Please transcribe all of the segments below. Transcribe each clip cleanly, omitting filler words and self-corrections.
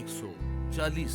140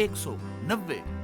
190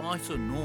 509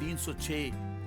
306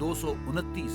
229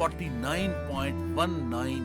49.19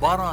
12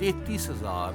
33,000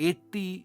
80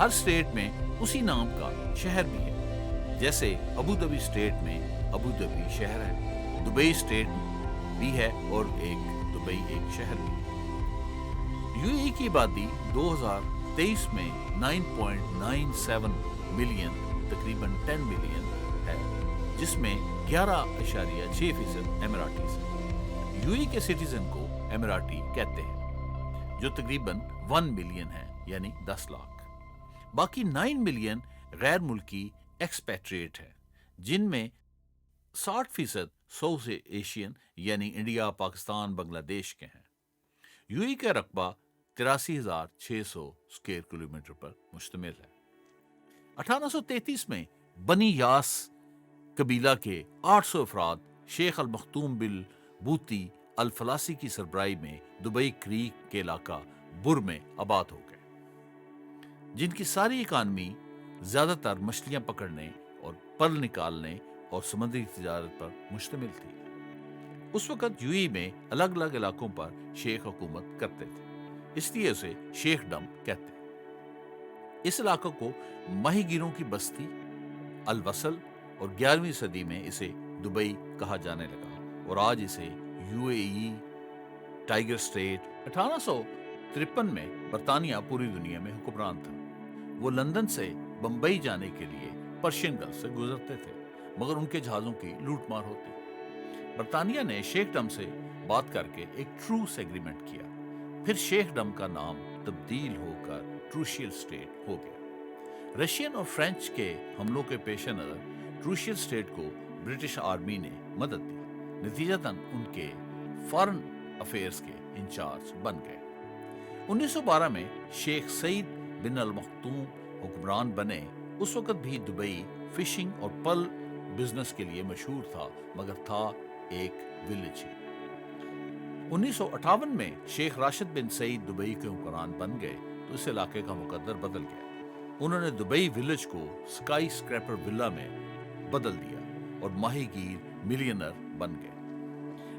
ہر state میں اسی نام کا شہر بھی ہے، جیسے ابو ظبی اسٹیٹ میں ابو ظبی شہر ہے، دبئی اسٹیٹ بھی ہے اور دبئی ایک شہر بھی ہے۔ یو اے ای کی آبادی 2023 میں 9.97 ملین، تقریباً 10 ملین ہے، جس میں 11.6% اماراٹیز ہیں۔ یو اے ای کے سٹیزن کو اماراٹی کہتے ہیں، جو تقریباً 1 ملین ہے، یعنی 10 لاکھ۔ باقی 9 ملین غیر ملکی ایکسپیٹریٹ ہیں، جن میں 60% ساؤتھ ایشین یعنی انڈیا، پاکستان، بنگلہ دیش کے ہیں۔ یو اے کا رقبہ 83,600 اسکوائر کلومیٹر پر مشتمل ہے۔ 1833 میں بنی یاس قبیلہ کے 800 افراد شیخ المختوم بن بوطی الفلاسی کی سربراہی میں دبئی کریک کے علاقہ بر میں آباد ہو گئے، جن کی ساری اکانومی زیادہ تر مچھلیاں پکڑنے اور پرل نکالنے اور سمندری تجارت پر مشتمل تھی۔ اس وقت یو اے میں الگ الگ علاقوں پر شیخ حکومت کرتے تھے، اس لیے اسے شیخ ڈم کہتے ہیں۔ اس علاقہ کو ماہی گیروں کی بستی الوصل اور 11ویں صدی میں اسے دبئی کہا جانے لگا، اور آج اسے you a E tiger state. 1853 میں برطانیہ پوری دنیا میں حکمران تھا۔ وہ لندن سے بمبئی جانے کے لیے پرشین گلف سے گزرتے تھے، مگر ان کے جہازوں کی لوٹ مار ہوتی۔ برطانیہ نے شیخ ڈم سے بات کر کے ایک ٹروس ایگریمنٹ کیا، پھر شیخ ڈم کا نام تبدیل ہو کر ٹروشیل اسٹیٹ ہو گیا۔ رشین اور فرینچ کے حملوں کے پیش نظر ٹروشیل اسٹیٹ کو برٹش آرمی نے مدد دی، نتیجتاً ان کے فارن افیئرز کے انچارج بن گئے۔ 1912 میں شیخ سعید بن المختوم حکمران بنے۔ اس وقت بھی دبئی فشنگ اور پرل بزنس کے لیے مشہور تھا، مگر تھا ایک ولیج ہی۔ 1958 میں شیخ راشد بن سعید دبئی کے حکمران بن گئے تو اس علاقے کا مقدر بدل گیا۔ انہوں نے دبئی ولیج کو سکائی اسکریپر ولا میں بدل دیا اور ماہی گیر ملینر بن گئے۔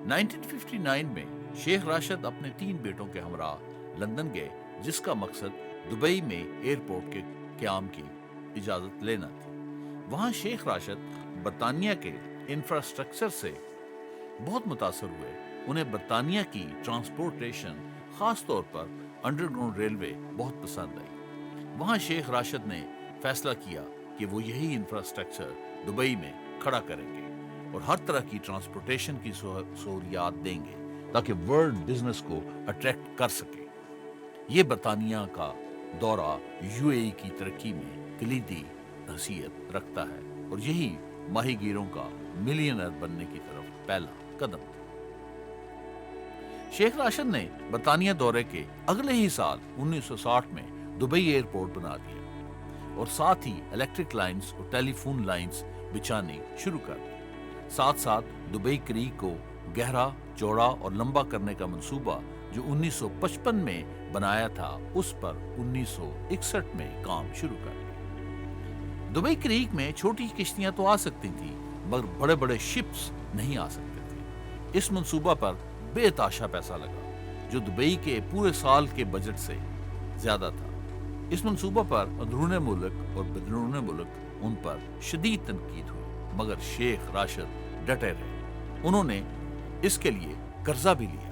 1959 میں شیخ راشد اپنے 3 بیٹوں کے ہمراہ لندن گئے، جس کا مقصد دبئی میں ایئرپورٹ کے قیام کی اجازت لینا تھی۔ وہاں شیخ راشد برطانیہ کے انفراسٹرکچر سے بہت متاثر ہوئے۔ انہیں برطانیہ کی ٹرانسپورٹیشن، خاص طور پر انڈر گراؤنڈ ریلوے بہت پسند آئی۔ وہاں شیخ راشد نے فیصلہ کیا کہ وہ یہی انفراسٹرکچر دبئی میں کھڑا کریں گے اور ہر طرح کی ٹرانسپورٹیشن کی سہولیات دیں گے تاکہ ورلڈ بزنس کو اٹریکٹ کر سکے۔ یہ برطانیہ کا دورہ یو اے ای کی ترقی میں کلیدی حیثیت رکھتا ہے اور یہی ماہی گیروں کا ملینر بننے کی طرف پہلا قدم تھا۔ شیخ راشد نے برطانیہ دورے کے اگلے ہی سال 1960 میں دبئی ایئرپورٹ بنا دیا اور ساتھ ہی الیکٹرک لائنز اور ٹیلی فون لائنز بچھانی شروع کر دی۔ ساتھ ساتھ دبئی کریک کو گہرا، چوڑا اور لمبا کرنے کا منصوبہ جو 1955 میں بنایا تھا، اس پر 1961 میں کام شروع کر دیا۔ دبئی کریک میں چھوٹی کشتیاں تو آ سکتی تھیں، مگر بڑے بڑے شپس نہیں آ سکتے تھے۔ اس منصوبہ پر بے تحاشا پیسہ لگا، جو دبئی کے پورے سال کے بجٹ سے زیادہ تھا۔ اس منصوبہ پر اندرون ملک اور بیرون ملک ان پر شدید تنقید ہوئی، مگر شیخ راشد ڈٹے رہے۔ انہوں نے اس کے لیے قرضہ بھی لیا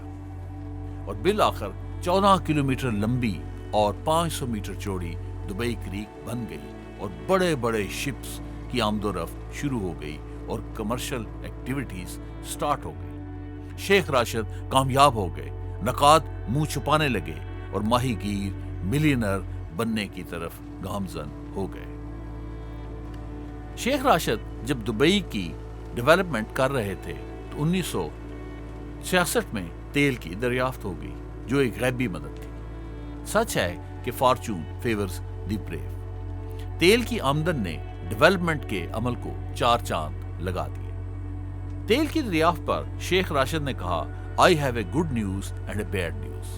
اور بالآخر 14 کلومیٹر لمبی اور 500 میٹر چوڑی دبئی کریک بن گئی اور بڑے بڑے شپس کی آمد و رفت شروع ہو گئی اور کمرشل ایکٹیویٹیز سٹارٹ ہو گئی۔ شیخ راشد کامیاب ہو گئے، نقاد منہ چھپانے لگے اور ماہی گیر ملینر بننے کی طرف گامزن ہو گئے۔ شیخ راشد جب دبئی کی ڈیولپمنٹ کر رہے تھے تو 1966 میں تیل کی دریافت ہو گئی، جو ایک غیبی مدد تھی۔ سچ ہے کہ فارچون فیورز دی بریو۔ تیل کی آمدن نے ڈیولپمنٹ کے عمل کو 4 چاند لگا دیے۔ تیل کی دریافت پر شیخ راشد نے کہا، I have a good news and a bad news۔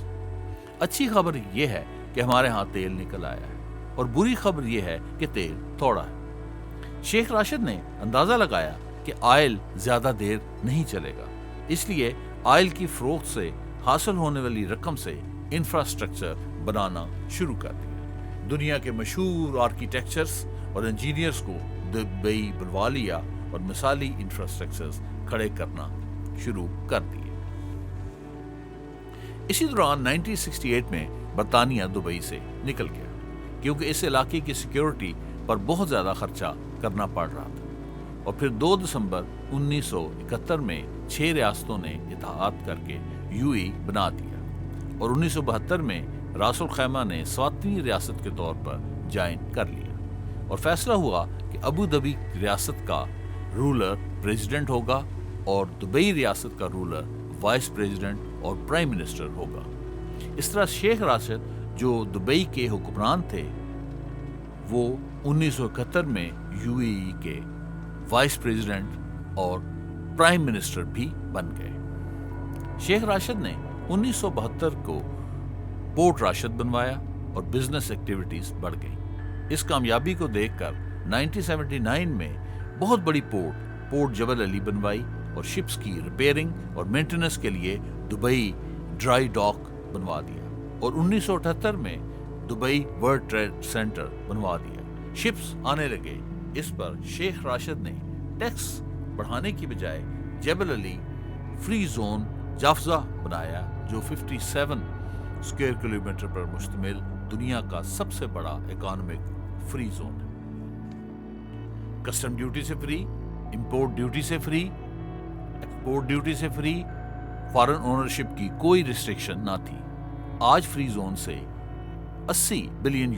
اچھی خبر یہ ہے کہ ہمارے ہاں تیل نکل آیا ہے، اور بری خبر یہ ہے کہ تیل تھوڑا ہے۔ شیخ راشد نے اندازہ لگایا کہ آئل زیادہ دیر نہیں چلے گا، اس لیے آئل کی فروخت سے حاصل ہونے والی رقم سے انفراسٹرکچر بنانا شروع کر دیا۔ دنیا کے مشہور آرکیٹیکچرز اور انجینئرز کو دبئی بلوا لیا اور مثالی انفراسٹرکچرز کھڑے کرنا شروع کر دیے۔ اسی دوران 1968 میں برطانیہ دبئی سے نکل گیا کیونکہ اس علاقے کی سیکیورٹی پر بہت زیادہ خرچہ کرنا پڑ رہا تھا، اور پھر 2 دسمبر 1971 میں 6 ریاستوں نے اتحاد کر کے UAE بنا دیا، اور 1972 میں راس الخیمہ نے 7ویں ریاست کے طور پر جوائن کر لیا، اور فیصلہ ہوا کہ ابو ظبی ریاست کا رولر پریزیڈنٹ ہوگا اور دبئی ریاست کا رولر وائس پریزیڈنٹ اور پرائم منسٹر ہوگا۔ اس طرح شیخ راشد جو دبئی کے حکمران تھے وہ 1971 میں UAE کے وائس پریزیڈنٹ اور پرائم منسٹر بھی بن گئے۔ شیخ راشد نے 1972 کو پورٹ راشد بنوایا اور بزنس ایکٹیویٹیز بڑھ گئی۔ اس کامیابی کو دیکھ کر 1979 میں بہت بڑی پورٹ جبل علی بنوائی اور شپس کی ریپیئرنگ اور مینٹیننس کے لیے دبئی ڈرائی ڈاک بنوا دیا، اور 1978 میں دبئی ورلڈ ٹریڈ سینٹر بنوا دیا۔ شپس آنے لگے، اس پر شیخ راشد نے ٹیکس بڑھانے کی بجائے جبل علی فری زون جافزہ بنایا جو 57 اسکوائر کلومیٹر پر مشتمل دنیا کا سب سے بڑا اکانومک فری زون ہے۔ کسٹم ڈیوٹی سے فری، امپورٹ ڈیوٹی سے فری، ایکسپورٹ ڈیوٹی سے فری، فارن اونرشپ کی کوئی ریسٹرکشن نہ تھی۔ آج فری زون سے $80 بلین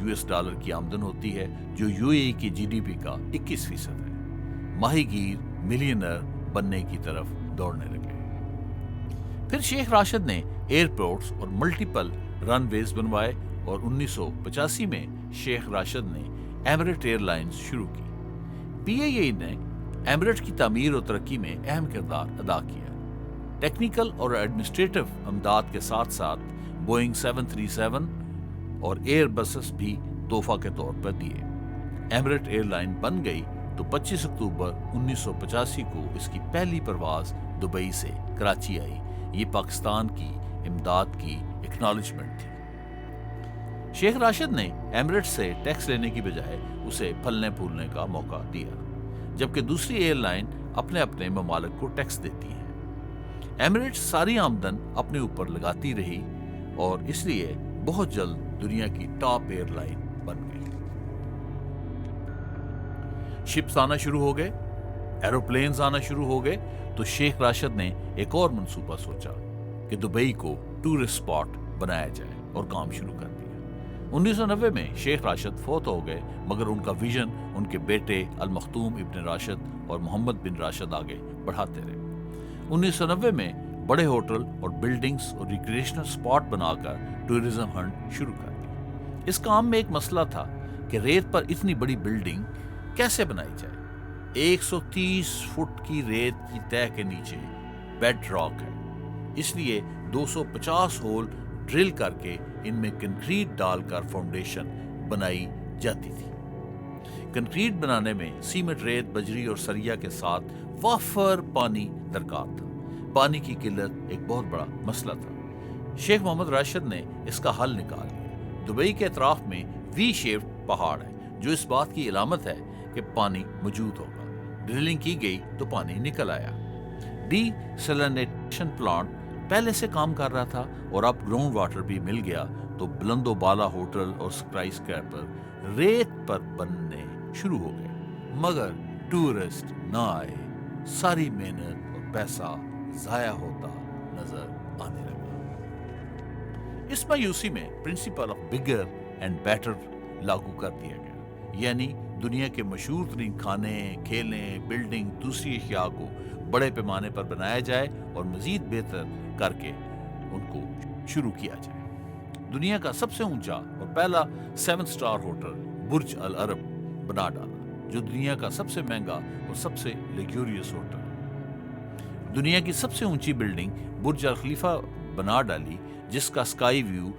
کی آمدن ہوتی ہے جو UAE کی GDP کا 21% ہے۔ ماہی گیر ملینئر بننے کی طرف دوڑنے لگے۔ پھر شیخ راشد نے ایئرپورٹس اور ملٹیپل رن ویز بنوائے، اور 1985 میں شیخ راشد نے ایمریٹ ایئر لائنز شروع کی۔ PIA نے ایمریٹ کی تعمیر اور ترقی میں اہم کردار ادا کیا۔ ٹیکنیکل اور ایڈمنسٹریٹو امداد کے ساتھ ساتھ بوئنگ 737 اور ایئر بسز بھی تحفہ کے طور پر دیے۔ ایمریٹ ایئر لائن بن گئی تو 25 اکتوبر 1985 کو اس کی پہلی پرواز دبئی سے کراچی آئی۔ یہ پاکستان کی امداد کی اکنالجمنٹ تھی۔ شیخ راشد نے ایمریٹ سے ٹیکس لینے کی بجائے اسے پھلنے پھولنے کا موقع دیا، جبکہ دوسری ایئر لائن اپنے اپنے ممالک کو ٹیکس دیتی ہیں۔ ایمریٹ ساری آمدن اپنے اوپر لگاتی رہی اور اس لیے بہت جلد دنیا کی ٹاپ ایئر لائن بن گئی۔ شپس آنا شروع ہو گئے، ایروپلینز آنا شروع ہو گئے، تو شیخ راشد نے ایک اور منصوبہ سوچا کہ دبئی کو ٹورسٹ اسپاٹ بنایا جائے اور کام شروع کر دیا۔ 1990 میں شیخ راشد فوت ہو گئے، مگر ان کا ویژن ان کے بیٹے المختوم ابن راشد اور محمد بن راشد آگے بڑھاتے رہے۔ 1990 میں بڑے ہوٹل اور بلڈنگز اور ریکریشنل اسپاٹ بنا کر ٹورزم ہنٹ شروع کر دی۔ اس کام میں ایک مسئلہ تھا کہ ریت پر اتنی بڑی بلڈنگ کیسے بنائی جائے۔ 130 فٹ کی ریت کی تہہ کے نیچے بیڈ راک ہے، اس لیے 250 ہول ڈرل کر کے ان میں کنکریٹ ڈال کر فاؤنڈیشن بنائی جاتی تھی۔ کنکریٹ بنانے میں سیمنٹ، ریت، بجری اور سریا کے ساتھ وافر پانی درکار تھا۔ پانی کی قلت ایک بہت بڑا مسئلہ تھا۔ شیخ محمد راشد نے اس کا حل نکال لیا۔ دبئی کے اطراف میں وی شیپڈ پہاڑ ہے جو اس بات کی علامت ہے کہ پانی موجود ہوگا۔ ڈرلنگ کی گئی تو پانی نکل آیا۔ ڈی سیلینیشن پلانٹ پہلے سے کام کر رہا تھا اور اب گراؤنڈ واٹر بھی مل گیا تو بلند و بالا ہوٹل اور سکائی اسکریپر ریت پر بننے شروع ہو گئے، مگر ٹورسٹ نہ آئے۔ ساری محنت اور پیسہ ضائع ہوتا نظر آنے لگا۔ اس مایوسی میں principal of bigger and better لاگو کر دیا گیا، یعنی دنیا کے مشہور ترین کھانے، کھیلیں، بلڈنگ، دوسری اشیاء کو بڑے پیمانے پر بنایا جائے اور مزید بہتر کر کے ان کو شروع کیا جائے۔ دنیا کا سب سے اونچا اور پہلا 7 اسٹار ہوٹل برج العرب بنا ڈالا، جو دنیا کا سب سے مہنگا اور سب سے لیگزوریس ہوٹل ہے۔ دنیا کی سب سے اونچی بلڈنگ برج الخلیفہ بنا ڈالی، جس کا اسکائی ویو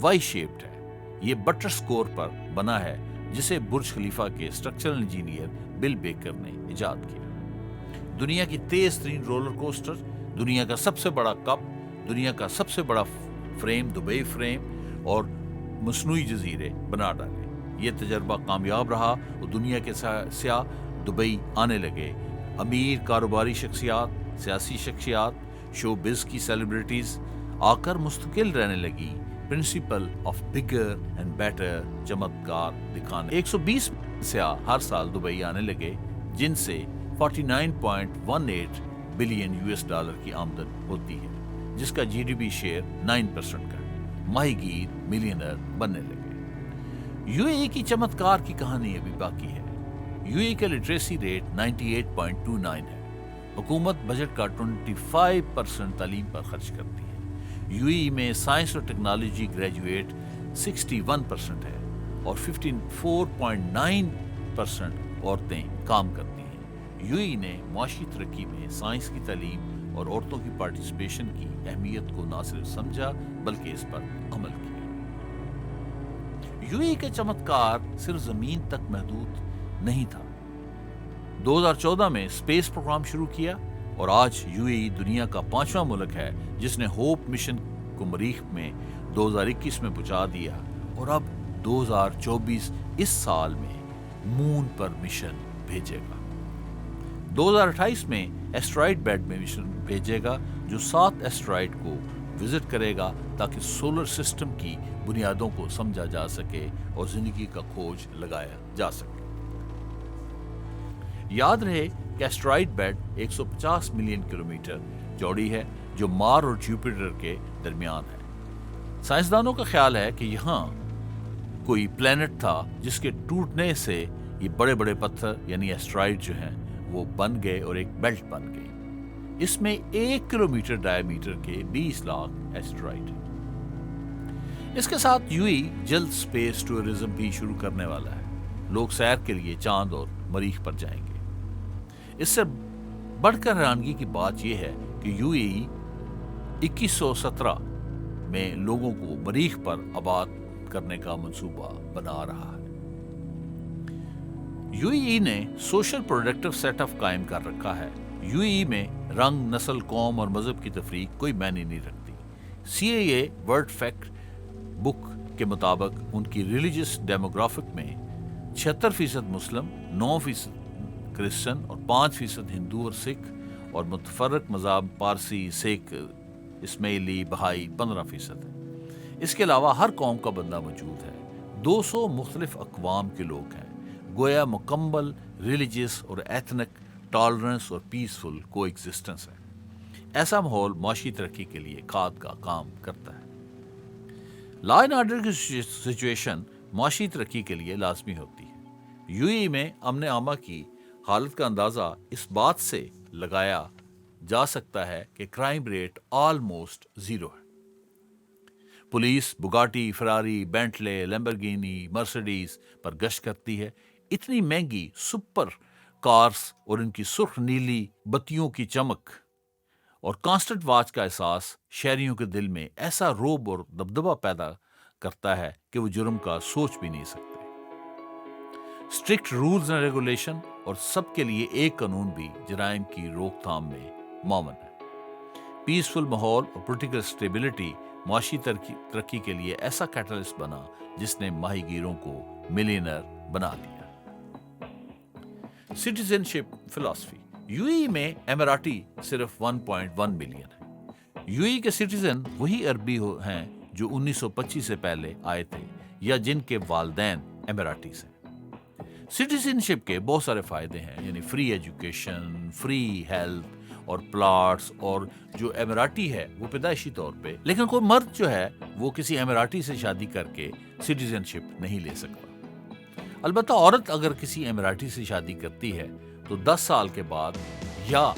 وائی شیپڈ ہے۔ یہ بٹر سکور پر بنا ہے، جسے برج خلیفہ کے اسٹرکچرل انجینئر بل بیکر نے ایجاد کیا۔ دنیا کی تیز ترین رولر کوسٹر، دنیا کا سب سے بڑا کپ، دنیا کا سب سے بڑا فریم دبئی فریم اور مصنوعی جزیرے بنا ڈالے۔ یہ تجربہ کامیاب رہا اور دنیا کے سیاح دبئی آنے لگے. امیر کاروباری شخصیات، سیاسی شخصیات، شو بز کی سیلیبریٹیز آ کر مستقل رہنے لگی. Principle of bigger and better چمتکار دکھانے. 120 سیاح ہر سال دبئی آنے لگے، جن سے 49.18 بلین $US کی آمدن ہوتی ہے، جس کا GDP شیئر 9% کا ہے. ماہی گیر ملینئر بننے لگے. UAE کی چمتکار کی کہانی ابھی باقی ہے. UAE کا لٹریسی ریٹ 98.29 ہے. حکومت بجٹ کا 25% تعلیم پر خرچ کرتی ہے. UAE میں سائنس اور ٹیکنالوجی گریجویٹ 61% ہے اور 54.9% عورتیں کام کرتی ہیں. UAE نے معاشی ترقی میں سائنس کی تعلیم اور عورتوں کی پارٹیسپیشن کی اہمیت کو نہ صرف سمجھا بلکہ اس پر عمل کیا. UAE کا چمتکار صرف زمین تک محدود نہیں تھا. 2014 میں اسپیس پروگرام شروع کیا اور آج UAE دنیا کا 5واں ملک ہے جس نے ہوپ مشن کو مریخ میں 2021 میں پہنچا دیا اور اب 2024 اس سال میں مون پر مشن بھیجے گا. 2028 میں ایسٹرائڈ بیلٹ میں مشن بھیجے گا جو 7 ایسٹرائڈ کو وزٹ کرے گا تاکہ سولر سسٹم کی بنیادوں کو سمجھا جا سکے اور زندگی کا کھوج لگایا جا سکے. یاد رہے کہ ایسٹرائڈ بیلٹ 150 ملین کلومیٹر چوڑی ہے جو مار اور جوپیٹر کے درمیان ہے. سائنسدانوں کا خیال ہے کہ یہاں کوئی پلینٹ تھا جس کے ٹوٹنے سے یہ بڑے بڑے پتھر یعنی ایسٹرائڈ جو ہیں وہ بن گئے اور ایک بیلٹ بن گئی. اس میں 1 کلومیٹر ڈائی میٹر کے 20 لاکھ ایسٹرائڈ. اس کے ساتھ UAE جلد سپیس ٹورزم بھی شروع کرنے والا ہے. لوگ سیر کے لیے چاند اور مریخ پر جائیں گے. اس سے بڑھ کر حیرانگی کی بات یہ ہے کہ UAE 2117 میں لوگوں کو مریخ پر آباد کرنے کا منصوبہ بنا رہا ہے. UAE نے سوشل پروڈکٹیو سیٹ اپ قائم کر رکھا ہے. UAE میں رنگ، نسل، قوم اور مذہب کی تفریق کوئی معنی نہیں رکھتی. CIA ورلڈ فیکٹ بک کے مطابق ان کی ریلیجس ڈیموگرافک میں 76% مسلم، 9% کرسچن اور 5% ہندو اور سکھ اور متفرق مذہب پارسی، سکھ، اسماعیلی، بہائی 15% ہے. اس کے علاوہ ہر قوم کا بندہ موجود ہے. 200 مختلف اقوام کے لوگ ہیں. گویا مکمل ریلیجس اور ایتھنک ٹالرنس اور پیسفل کو ایگزسٹنس ہے. ایسا ماحول معاشی ترقی کے لیے کھاد کا کام کرتا ہے. لا اینڈ آرڈر کی سچویشن معاشی ترقی کے لیے لازمی ہوتی ہے. UAE میں امن عامہ کی حالت کا اندازہ اس بات سے لگایا جا سکتا ہے کہ کرائم ریٹ آلموسٹ 0 ہے. پولیس بگاٹی، فراری، بینٹلے، لیمبرگینی، مرسیڈیز پر گشت کرتی ہے. اتنی مہنگی سپر کارز اور ان کی سرخ نیلی بتیوں کی چمک اور کانسٹنٹ واچ کا احساس شہریوں کے دل میں ایسا روب اور دبدبہ پیدا کرتا ہے کہ وہ جرم کا سوچ بھی نہیں سکتے. اسٹرکٹ رولز اینڈ ریگولیشن اور سب کے لیے ایک قانون بھی جرائم کی روک تھام میں معاون ہے. پیسفل ماحول اور پولیٹیکل اسٹیبلٹی معاشی ترقی کے لیے ایسا کیٹلسٹ بنا جس نے ماہی گیروں کو ملینئر بنا دیا. سٹیزن شپ فلسفی. UAE میں اماراتی صرف 1.1 ملین ہے. UAE کے سٹیزن وہی عربی ہیں جو 1925 سے پہلے آئے تھے یا جن کے والدین اماراتی ہیں. سٹیزن شپ کے بہت سارے فائدے ہیں، یعنی فری ایجوکیشن، فری ہیلتھ اور پلاٹس. اور جو اماراتی ہے وہ پیدائشی طور پہ، لیکن کوئی مرد جو ہے وہ کسی اماراتی سے شادی کر کے سٹیزن شپ نہیں لے سکتا. البتہ عورت اگر کسی اماراتی سے شادی کرتی ہے تو 10 سال کے بعد یا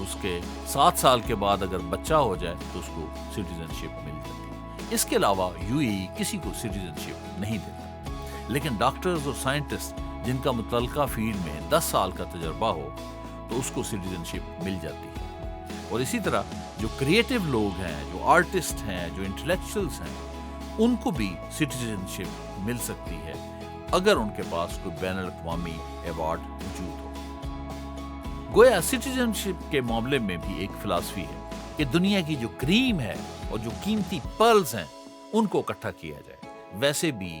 اس کے 7 سال کے بعد اگر بچہ ہو جائے تو اس کو سٹیزن شپ مل جاتی ہے. اس کے علاوہ UAE کسی کو سٹیزن شپ نہیں دیتا. لیکن ڈاکٹرز اور سائنٹسٹ جن کا متعلقہ فیلڈ میں 10 سال کا تجربہ ہو تو اس کو سٹیزن شپ مل جاتی ہے. اور اسی طرح جو کریٹو لوگ ہیں، جو آرٹسٹ ہیں، جو انٹلیکچوئلز ہیں، ان کو بھی سٹیزن شپ مل سکتی ہے اگر ان کے پاس کوئی بین الاقوامی ایوارڈ موجود ہو. گویا سٹیزن شپ کے معاملے میں بھی ایک فلسفی ہے کہ دنیا کی جو کریم ہے اور جو قیمتی پرلز ہیں ان کو اکٹھا کیا جائے. ویسے بھی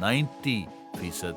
90%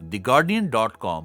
theguardian.com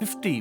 50